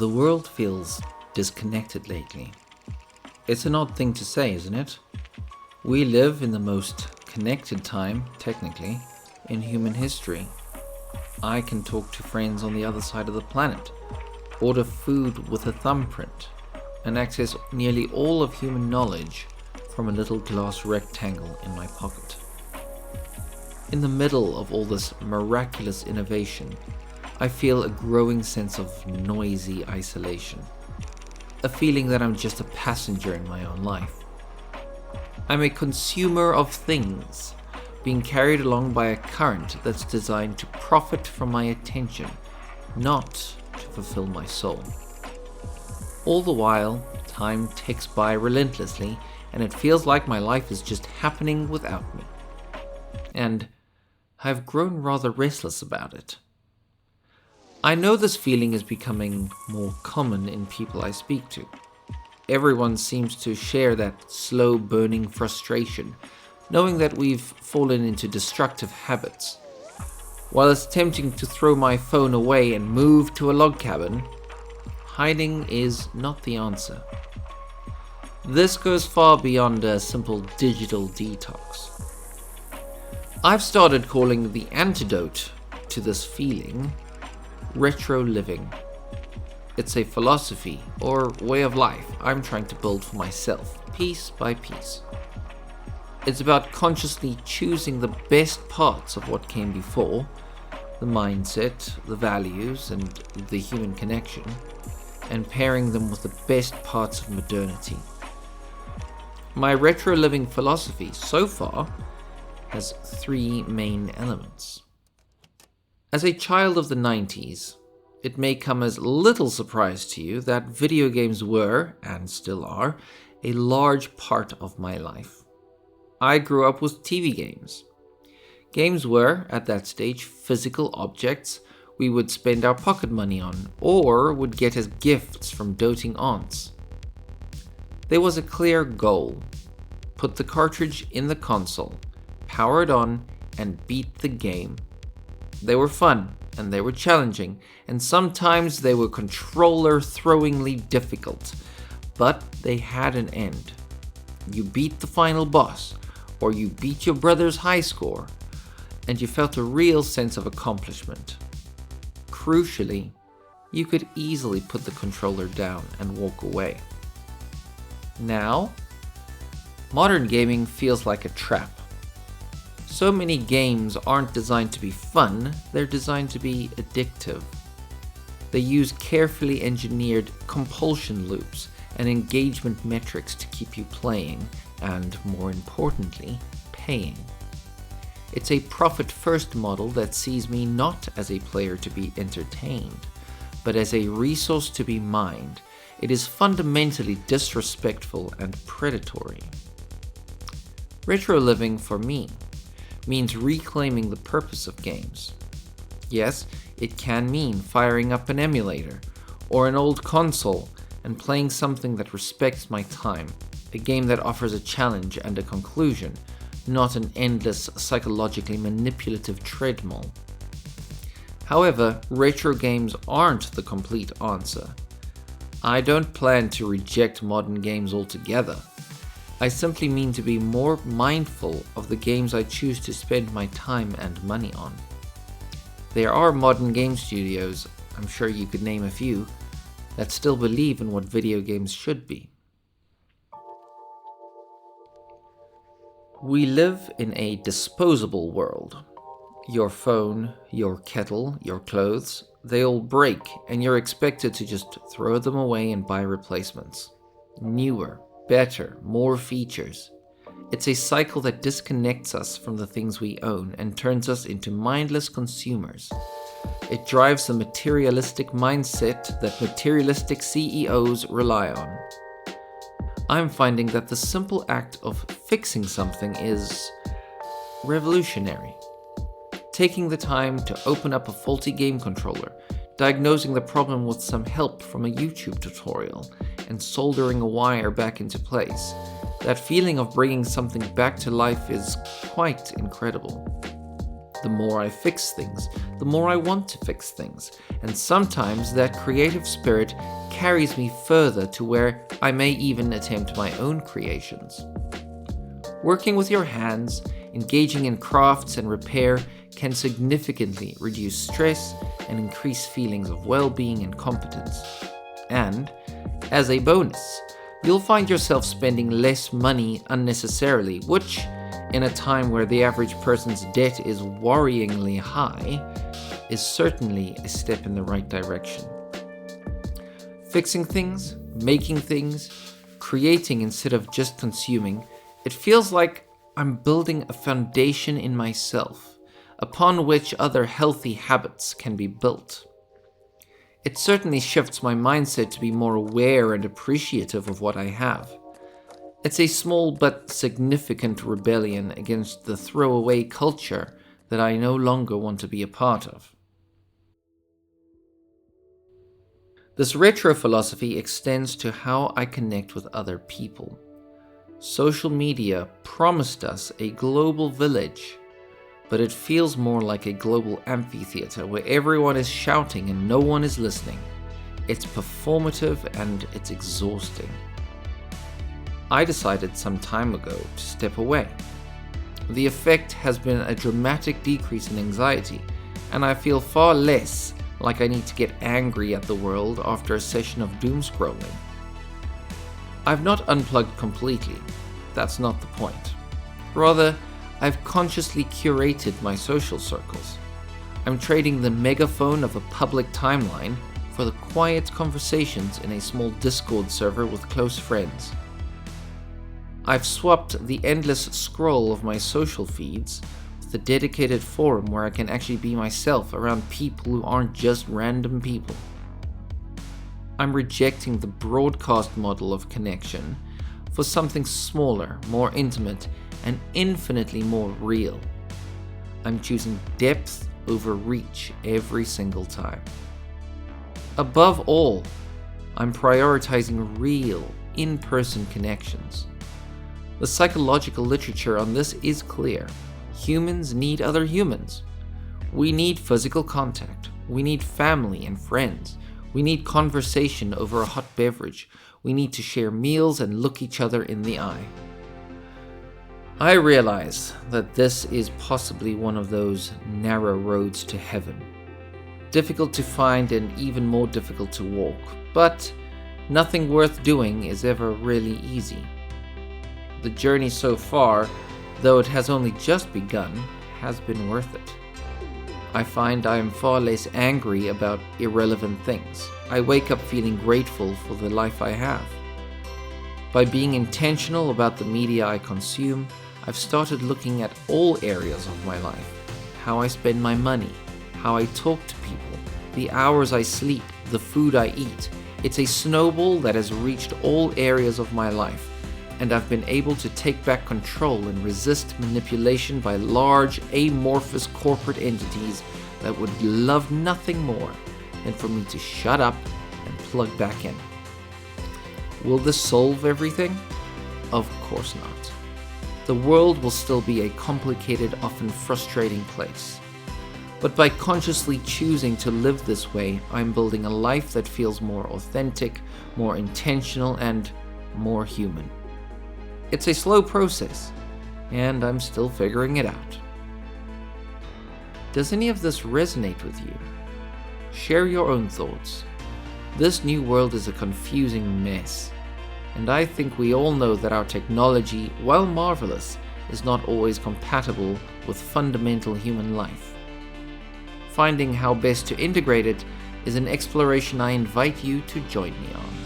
The world feels disconnected lately. It's an odd thing to say, isn't it? We live in the most connected time, technically, in human history. I can talk to friends on the other side of the planet, order food with a thumbprint, and access nearly all of human knowledge from a little glass rectangle in my pocket. In the middle of all this miraculous innovation, I feel a growing sense of noisy isolation. A feeling that I'm just a passenger in my own life. I'm a consumer of things, being carried along by a current that's designed to profit from my attention, not to fulfill my soul. All the while, time ticks by relentlessly, and it feels like my life is just happening without me. And I've grown rather restless about it. I know this feeling is becoming more common in people I speak to. Everyone seems to share that slow burning frustration, knowing that we've fallen into destructive habits. While it's tempting to throw my phone away and move to a log cabin, hiding is not the answer. This goes far beyond a simple digital detox. I've started calling the antidote to this feeling retro living. It's a philosophy or way of life I'm trying to build for myself, piece by piece. It's about consciously choosing the best parts of what came before, the mindset, the values, and the human connection, and pairing them with the best parts of modernity. My retro living philosophy so far has three main elements. As a child of the 90s, it may come as little surprise to you that video games were, and still are, a large part of my life. I grew up with TV games. Games were, at that stage, physical objects we would spend our pocket money on, or would get as gifts from doting aunts. There was a clear goal. Put the cartridge in the console, power it on, and beat the game. They were fun, and they were challenging, and sometimes they were controller-throwingly difficult, but they had an end. You beat the final boss, or you beat your brother's high score, and you felt a real sense of accomplishment. Crucially, you could easily put the controller down and walk away. Now, modern gaming feels like a trap. So many games aren't designed to be fun, they're designed to be addictive. They use carefully engineered compulsion loops and engagement metrics to keep you playing, and more importantly, paying. It's a profit-first model that sees me not as a player to be entertained, but as a resource to be mined. It is fundamentally disrespectful and predatory. Retro living, for me, means reclaiming the purpose of games. Yes, it can mean firing up an emulator or an old console and playing something that respects my time, a game that offers a challenge and a conclusion, not an endless psychologically manipulative treadmill. However, retro games aren't the complete answer. I don't plan to reject modern games altogether. I simply mean to be more mindful of the games I choose to spend my time and money on. There are modern game studios, I'm sure you could name a few, that still believe in what video games should be. We live in a disposable world. Your phone, your kettle, your clothes, they all break, and you're expected to just throw them away and buy replacements. Newer, better, more features. It's a cycle that disconnects us from the things we own and turns us into mindless consumers. It drives the materialistic mindset that materialistic CEOs rely on. I'm finding that the simple act of fixing something is revolutionary. Taking the time to open up a faulty game controller, diagnosing the problem with some help from a YouTube tutorial, and soldering a wire back into place. That feeling of bringing something back to life is quite incredible. The more I fix things, the more I want to fix things, and sometimes that creative spirit carries me further to where I may even attempt my own creations. Working with your hands, engaging in crafts and repair can significantly reduce stress and increase feelings of well-being and competence. And, as a bonus, you'll find yourself spending less money unnecessarily, which, in a time where the average person's debt is worryingly high, is certainly a step in the right direction. Fixing things, making things, creating instead of just consuming, it feels like I'm building a foundation in myself, upon which other healthy habits can be built. It certainly shifts my mindset to be more aware and appreciative of what I have. It's a small but significant rebellion against the throwaway culture that I no longer want to be a part of. This retro philosophy extends to how I connect with other people. Social media promised us a global village, but it feels more like a global amphitheater where everyone is shouting and no one is listening. It's performative and it's exhausting. I decided some time ago to step away. The effect has been a dramatic decrease in anxiety, and I feel far less like I need to get angry at the world after a session of doom scrolling. I've not unplugged completely, that's not the point. Rather, I've consciously curated my social circles. I'm trading the megaphone of a public timeline for the quiet conversations in a small Discord server with close friends. I've swapped the endless scroll of my social feeds with a dedicated forum where I can actually be myself around people who aren't just random people. I'm rejecting the broadcast model of connection for something smaller, more intimate, and infinitely more real. I'm choosing depth over reach every single time. Above all, I'm prioritizing real, in-person connections. The psychological literature on this is clear. Humans need other humans. We need physical contact. We need family and friends. We need conversation over a hot beverage. We need to share meals and look each other in the eye. I realize that this is possibly one of those narrow roads to heaven. Difficult to find and even more difficult to walk, but nothing worth doing is ever really easy. The journey so far, though it has only just begun, has been worth it. I find I am far less angry about irrelevant things. I wake up feeling grateful for the life I have. By being intentional about the media I consume, I've started looking at all areas of my life. How I spend my money, how I talk to people, the hours I sleep, the food I eat. It's a snowball that has reached all areas of my life, and I've been able to take back control and resist manipulation by large, amorphous corporate entities that would love nothing more than for me to shut up and plug back in. Will this solve everything? Of course not. The world will still be a complicated, often frustrating place. But by consciously choosing to live this way, I'm building a life that feels more authentic, more intentional, and more human. It's a slow process, and I'm still figuring it out. Does any of this resonate with you? Share your own thoughts. This new world is a confusing mess, and I think we all know that our technology, while marvelous, is not always compatible with fundamental human life. Finding how best to integrate it is an exploration I invite you to join me on.